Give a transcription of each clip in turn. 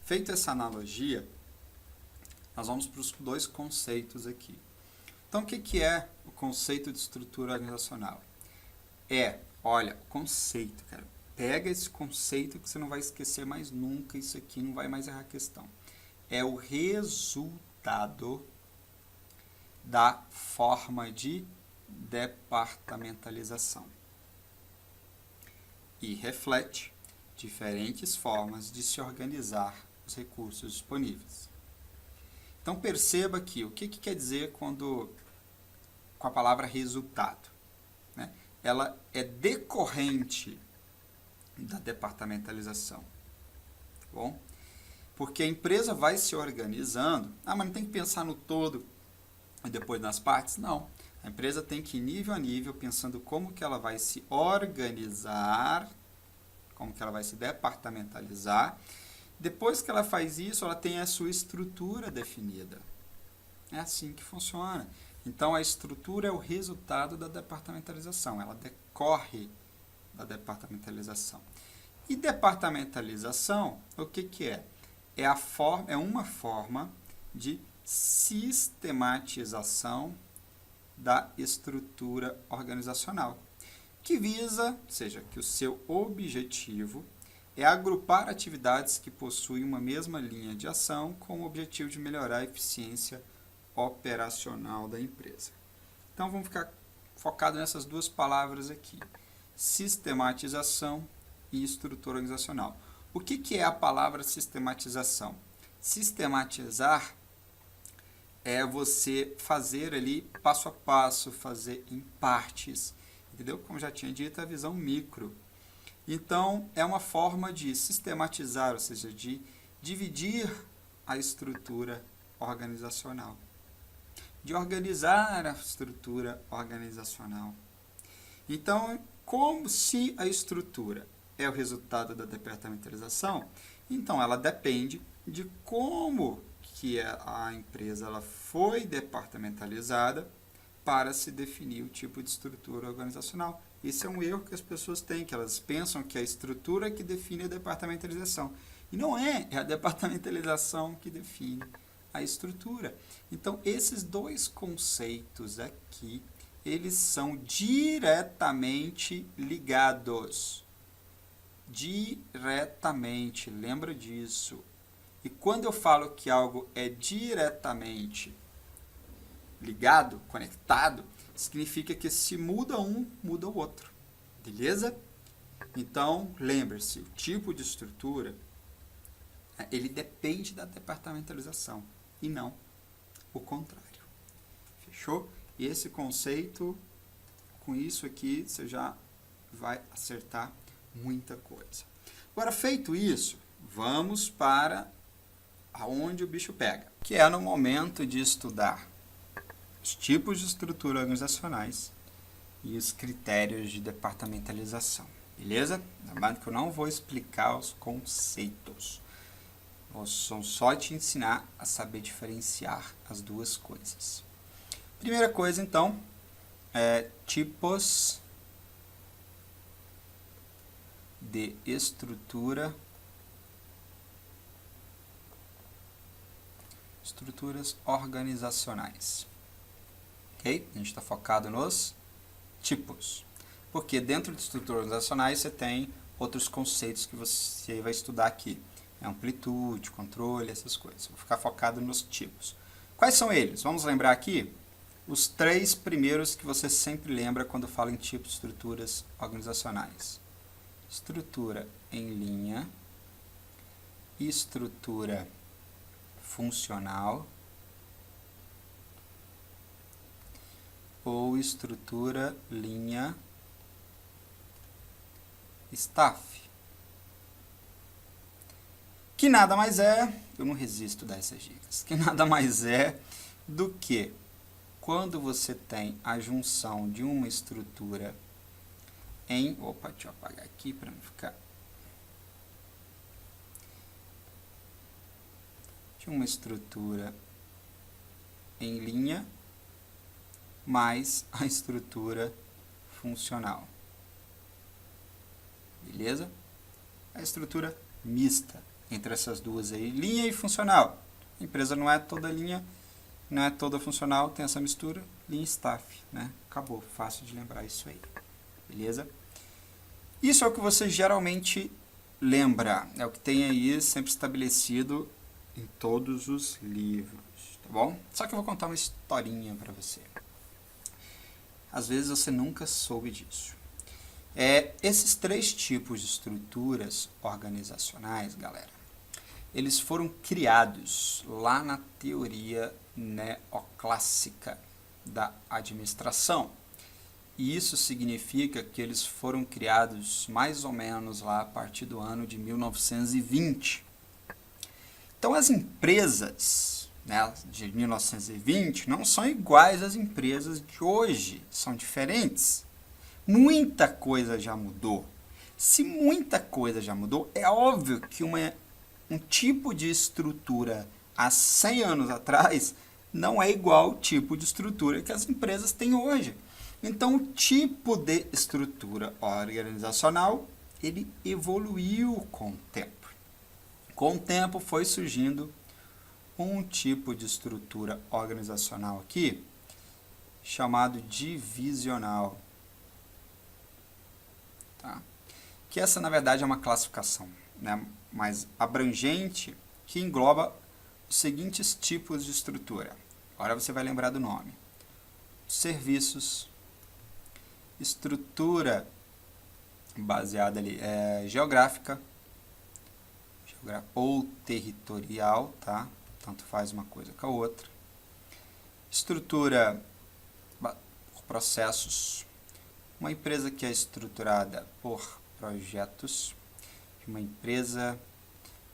Feita essa analogia, nós vamos para os dois conceitos aqui. Então, o que é o conceito de estrutura organizacional? Olha, o conceito, cara. Pega esse conceito que você não vai esquecer mais nunca, isso aqui não vai mais errar a questão. É o resultado da forma de departamentalização. E reflete diferentes formas de se organizar os recursos disponíveis. Então, perceba aqui, o que quer dizer com a palavra resultado? Né? Ela é decorrente da departamentalização. Tá bom? Porque a empresa vai se organizando. Mas não tem que pensar no todo e depois nas partes? Não. A empresa tem que ir nível a nível, pensando como que ela vai se organizar, como que ela vai se departamentalizar. Depois que ela faz isso, ela tem a sua estrutura definida. É assim que funciona. Então, a estrutura é o resultado da departamentalização. Ela decorre da departamentalização. E departamentalização, o que é? É uma forma de sistematização da estrutura organizacional, que visa, ou seja, que o seu objetivo é agrupar atividades que possuem uma mesma linha de ação com o objetivo de melhorar a eficiência operacional da empresa. Então, vamos ficar focado nessas duas palavras aqui, sistematização e estrutura organizacional. O que é a palavra sistematização? Sistematizar é você fazer ali passo a passo, fazer em partes, entendeu? Como já tinha dito, a visão micro. Então, é uma forma de sistematizar, ou seja, de dividir a estrutura organizacional, de organizar a estrutura organizacional. Então, como se a estrutura é o resultado da departamentalização, então ela depende de como que a empresa ela foi departamentalizada para se definir o tipo de estrutura organizacional. Esse é um erro que as pessoas têm, que elas pensam que é a estrutura que define a departamentalização. E não é a departamentalização que define a estrutura. Então, esses dois conceitos aqui, eles são diretamente ligados. Diretamente, lembra disso. E quando eu falo que algo é diretamente ligado, conectado, significa que se muda um, muda o outro. Beleza? Então, lembre-se, o tipo de estrutura, ele depende da departamentalização e não o contrário. Fechou? E esse conceito, com isso aqui, você já vai acertar muita coisa. Agora, feito isso, vamos para aonde o bicho pega, que é no momento de estudar os tipos de estrutura organizacionais e os critérios de departamentalização. Beleza? Lembrando que eu não vou explicar os conceitos. Vou só te ensinar a saber diferenciar as duas coisas. Primeira coisa, então, é tipos de estruturas organizacionais. Ok? A gente está focado nos tipos. Porque dentro de estruturas organizacionais você tem outros conceitos que você vai estudar aqui. Amplitude, controle, essas coisas. Vou ficar focado nos tipos. Quais são eles? Vamos lembrar aqui os 3 primeiros que você sempre lembra quando fala em tipos de estruturas organizacionais. Estrutura em linha, estrutura funcional ou estrutura linha staff. Que nada mais é, eu não resisto a dar essas dicas, que nada mais é do que quando você tem a junção de uma estrutura em... Opa, deixa eu apagar aqui para não ficar... De uma estrutura em linha mais a estrutura funcional. Beleza? A estrutura mista. entre essas duas aí, linha e funcional. A empresa não é toda linha, não é toda funcional, tem essa mistura, linha e staff, né? Acabou, fácil de lembrar isso aí, beleza? Isso é o que você geralmente lembra, é o que tem aí sempre estabelecido em todos os livros, tá bom? Só que eu vou contar uma historinha para você. Às vezes você nunca soube disso. Esses 3 tipos de estruturas organizacionais, galera, eles foram criados lá na teoria neoclássica da administração. E isso significa que eles foram criados mais ou menos lá a partir do ano de 1920. Então as empresas, né, de 1920 não são iguais às empresas de hoje, são diferentes. Muita coisa já mudou. Se muita coisa já mudou, é óbvio que um tipo de estrutura há 100 anos atrás não é igual ao tipo de estrutura que as empresas têm hoje. Então, o tipo de estrutura organizacional, ele evoluiu com o tempo. Com o tempo foi surgindo um tipo de estrutura organizacional aqui, chamado divisional. Tá? Que essa, na verdade, é uma classificação, né, mais abrangente, que engloba os seguintes tipos de estrutura. Agora você vai lembrar do nome. Serviços, estrutura baseada ali, geográfica ou territorial, tá? Tanto faz uma coisa com a outra. Estrutura por processos. Uma empresa que é estruturada por projetos. Uma empresa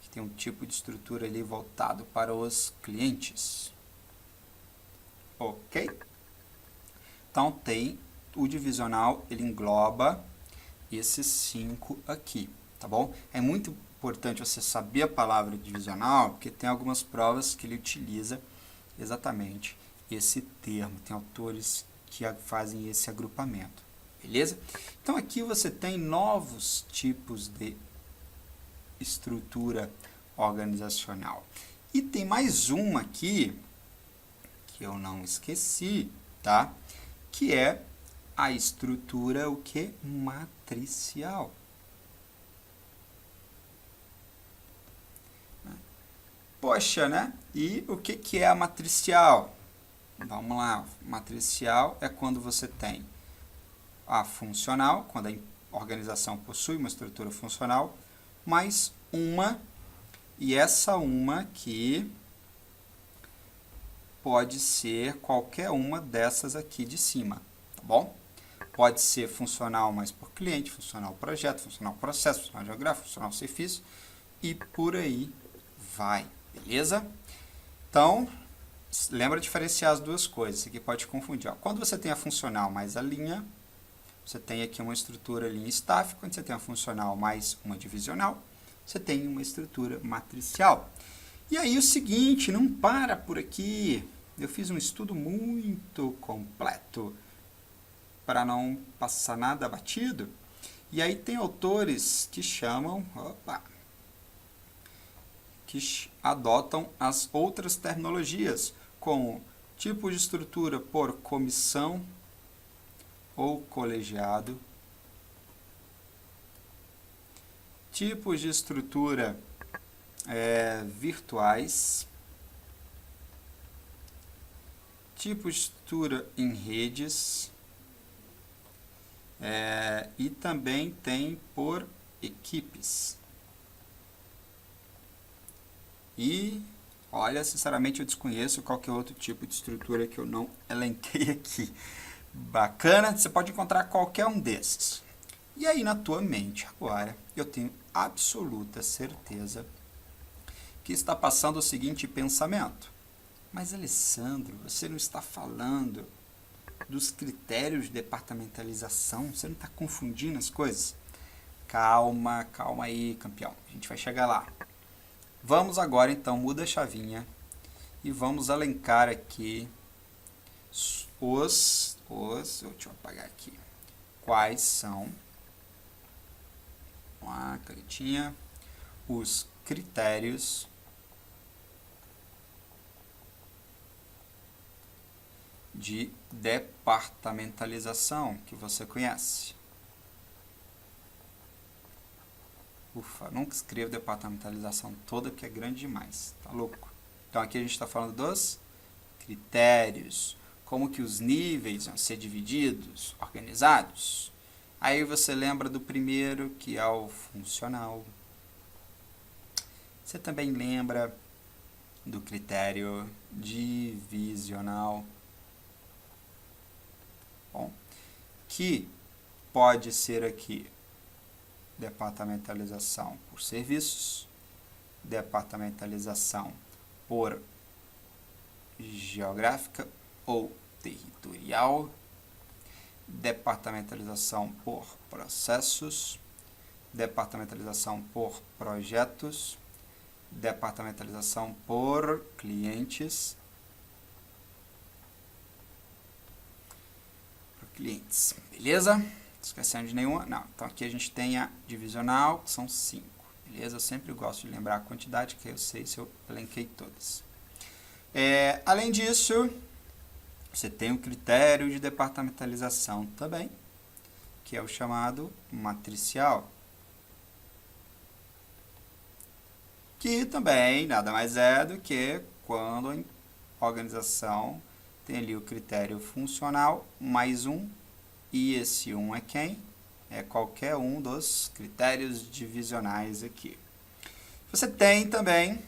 que tem um tipo de estrutura ali voltado para os clientes. Ok? Então, tem o divisional, ele engloba esses 5 aqui, tá bom? É muito importante você saber a palavra divisional, porque tem algumas provas que ele utiliza exatamente esse termo. Tem autores que fazem esse agrupamento, beleza? Então, aqui você tem novos tipos de estrutura organizacional. E tem mais uma aqui, que eu não esqueci, tá? Que é a estrutura, o que? Matricial. Poxa, né? E o que é a matricial? Vamos lá. Matricial é quando você tem a funcional, quando a organização possui uma estrutura funcional, mais uma, e essa uma aqui pode ser qualquer uma dessas aqui de cima, tá bom? Pode ser funcional mais por cliente, funcional projeto, funcional processo, funcional geográfico, funcional serviço e por aí vai, beleza? Então, lembra de diferenciar as duas coisas, isso aqui pode confundir. Ó. Quando você tem a funcional mais a linha, você tem aqui uma estrutura linha staff, quando você tem a funcional mais uma divisional, você tem uma estrutura matricial. E aí o seguinte, não para por aqui. Eu fiz um estudo muito completo para não passar nada batido. E aí tem autores que chamam, que adotam as outras terminologias, como tipo de estrutura por comissão ou colegiado, tipos de estrutura virtuais, tipo de estrutura em redes, e também tem por equipes. E, olha, sinceramente eu desconheço qualquer outro tipo de estrutura que eu não elenquei aqui. Bacana, você pode encontrar qualquer um desses. E aí na tua mente agora, eu tenho absoluta certeza que está passando o seguinte pensamento. Mas, Alessandro, você não está falando dos critérios de departamentalização? Você não está confundindo as coisas? Calma, calma aí, campeão. A gente vai chegar lá. Vamos agora, então, muda a chavinha e vamos elencar aqui deixa eu apagar aqui. Quais são, canetinha, os critérios de departamentalização que você conhece. Ufa, nunca escrevo departamentalização toda porque é grande demais, tá louco? Então aqui a gente está falando dos critérios, como que os níveis vão ser divididos, organizados. Aí você lembra do primeiro, que é o funcional. Você também lembra do critério divisional, bom, que pode ser aqui departamentalização por serviços, departamentalização por geográfica ou territorial, departamentalização por processos, departamentalização por projetos, departamentalização por clientes, beleza? Esquecendo de nenhuma? Não. Então aqui a gente tem a divisional, que são 5, beleza? Eu sempre gosto de lembrar a quantidade, que eu sei se eu elenquei todas. Além disso, você tem o critério de departamentalização também, que é o chamado matricial, que também nada mais é do que quando a organização tem ali o critério funcional mais um, e esse um é quem? É qualquer um dos critérios divisionais aqui. Você tem também,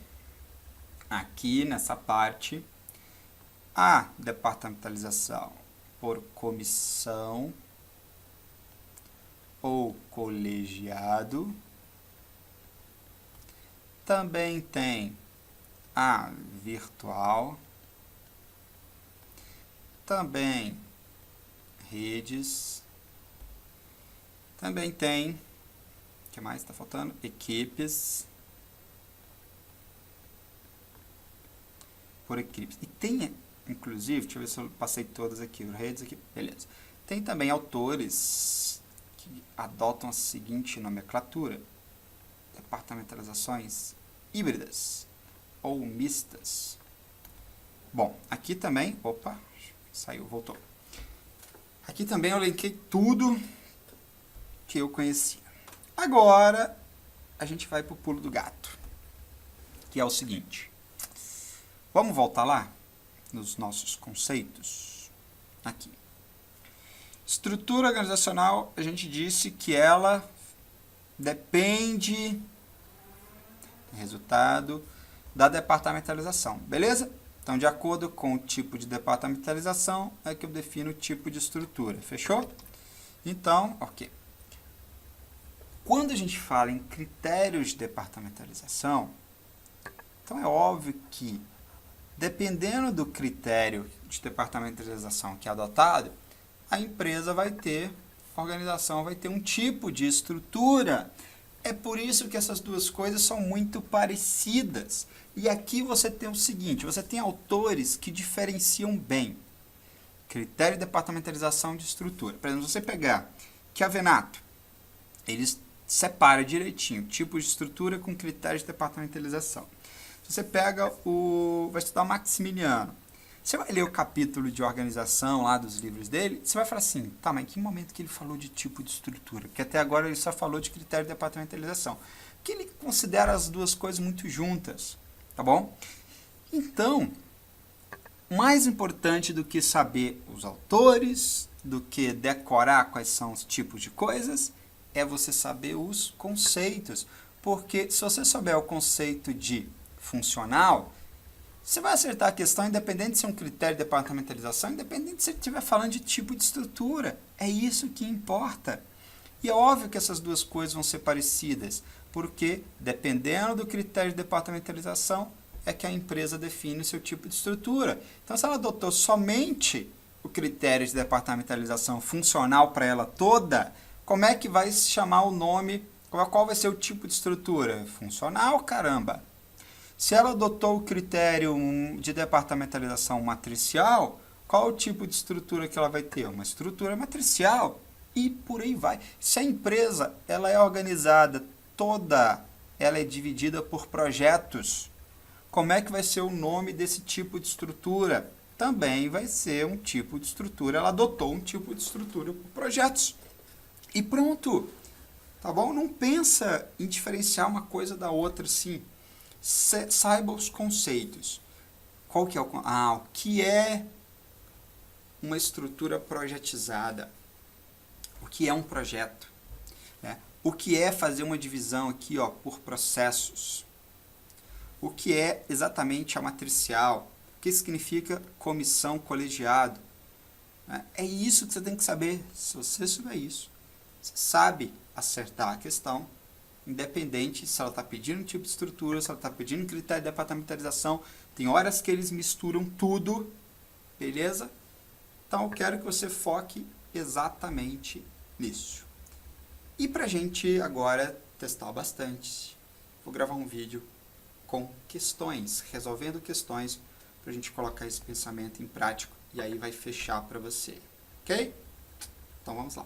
aqui nessa parte, a departamentalização por comissão ou colegiado. Também tem a virtual. Também redes. Também tem, o que mais está faltando? Equipes. Por equipes. E tem, inclusive, deixa eu ver se eu passei todas aqui, redes aqui, beleza. Tem também autores que adotam a seguinte nomenclatura: departamentalizações híbridas ou mistas. Bom, aqui também, opa, saiu, voltou. Aqui também eu elenquei tudo que eu conhecia. Agora, a gente vai para o pulo do gato, que é o seguinte. Vamos voltar lá nos nossos conceitos? Aqui. Estrutura organizacional, a gente disse que ela depende do resultado da departamentalização, beleza? Então, de acordo com o tipo de departamentalização, é que eu defino o tipo de estrutura, fechou? Então, ok. Quando a gente fala em critérios de departamentalização, então é óbvio que, dependendo do critério de departamentalização que é adotado, a empresa vai ter, a organização vai ter um tipo de estrutura. É por isso que essas duas coisas são muito parecidas. E aqui você tem o seguinte, você tem autores que diferenciam bem critério de departamentalização de estrutura. Por exemplo, se você pegar Chiavenato, eles separam direitinho tipo de estrutura com critério de departamentalização. Se você pega vai estudar o Maximiliano, você vai ler o capítulo de organização lá dos livros dele, você vai falar assim, tá, mas em que momento que ele falou de tipo de estrutura? Porque até agora ele só falou de critério de departamentalização. Porque ele considera as duas coisas muito juntas, tá bom? Então, mais importante do que saber os autores, do que decorar quais são os tipos de coisas, é você saber os conceitos. Porque se você souber o conceito de funcional, você vai acertar a questão independente se é um critério de departamentalização, independente se ele estiver falando de tipo de estrutura. É isso que importa. E é óbvio que essas duas coisas vão ser parecidas, porque dependendo do critério de departamentalização, é que a empresa define o seu tipo de estrutura. Então, se ela adotou somente o critério de departamentalização funcional para ela toda, como é que vai se chamar o nome, qual vai ser o tipo de estrutura? Funcional, caramba! Se ela adotou o critério de departamentalização matricial, qual o tipo de estrutura que ela vai ter? Uma estrutura matricial. E por aí vai. Se a empresa ela é organizada toda ela é dividida por projetos. Como é que vai ser o nome desse tipo de estrutura? Também vai ser um tipo de estrutura, ela adotou um tipo de estrutura por projetos. E pronto, tá bom? Não pensa em diferenciar uma coisa da outra, sim. Saiba os conceitos. Qual que é o que é uma estrutura projetizada? O que é um projeto? Né? O que é fazer uma divisão aqui, ó, por processos? O que é exatamente a matricial? O que significa comissão colegiado? É isso que você tem que saber. Se você souber isso, você sabe acertar a questão, independente se ela está pedindo um tipo de estrutura, se ela está pedindo critério de departamentalização. Tem horas que eles misturam tudo, beleza? Então eu quero que você foque exatamente nisso. E para a gente agora testar bastante, vou gravar um vídeo com questões, resolvendo questões, para a gente colocar esse pensamento em prática, e aí vai fechar para você, ok? Então vamos lá.